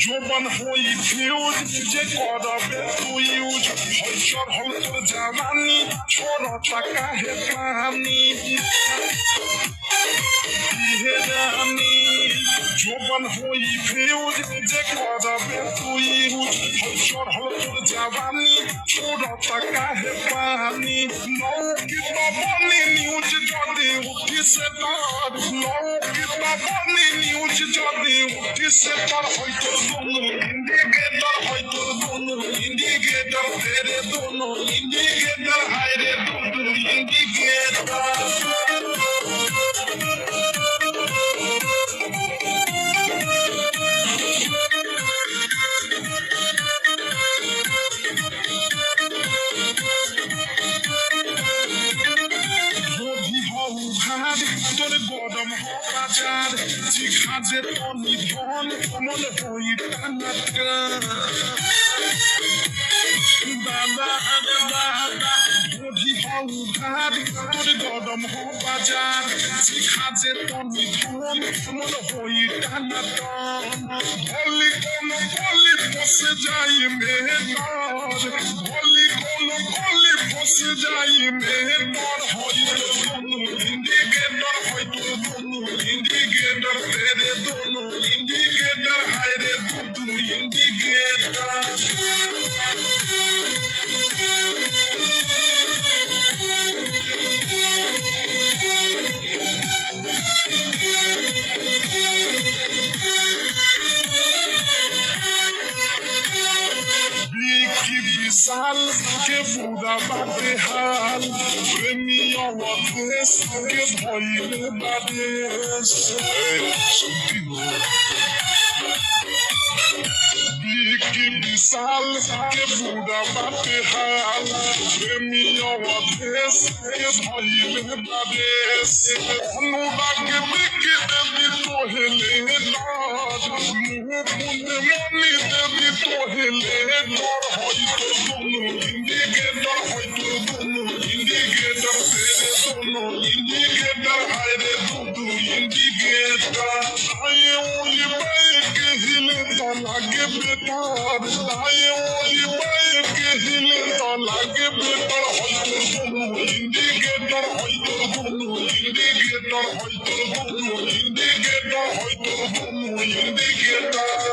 জোবান হই ফিউজ যে করবে তুই ইউজ হইসর হল তোর জামানি ছোড় টাকা হে পানি আমি জোবান হই ফিউজ যে করবে তুই ইউজ হইসর হল তোর জামানি ছোড় টাকা হে পানি লৌকিত বনি নিউজ যদি উঠিছে তার লৌকিত বনি নিউজ যদি উঠিছে তার হয়তো दोनों इंडिकेटर হয়তো दोनों इंडिकेटर तेरे दोनों इंडिकेटर हाय रे दोनों इंडिकेटर তোর গরম বাজার জিঘাজে তো নিধন মনে হই টানা দাদা দাদা বুঝি হও ঘাট তোর গরম বাজার জিঘাজে তো নিধন মনে হই টানা ভলি কোন ভলি ফসে যাই মেহনর ভলি কোন ভলি ফসে যাই মেহনর হইতো इंडिकेटर হয়তো दोनों इंडिकेटर तेरे दोनों इंडिकेटर हाय रे दोनों इंडिकेटर विशाल के पूरा बाटे हाल प्रेमियों देश के भइले बादेश सुनती हो की विशाल के पूरा बाटे हाल प्रेमियों देश के भइले बादेश अनुराग बिके देवी तोहले लाड मुंह मुंह मनी देवी तोहले लाड হয়তো दोनों इंडिकेटर হয়তো दोनों इंडिकेटर तेरे दोनों इंडिकेटर हाय रे दोनों इंडिकेटर आए ओली बाइक हिले तो लागे बेकार आए ओली बाइक हिले तो लागे बेकार হয়তো दोनों इंडिकेटर হয়তো दोनों इंडिकेटर হয়তো दोनों इंडिकेटर হয়তো दोनों इंडिकेटर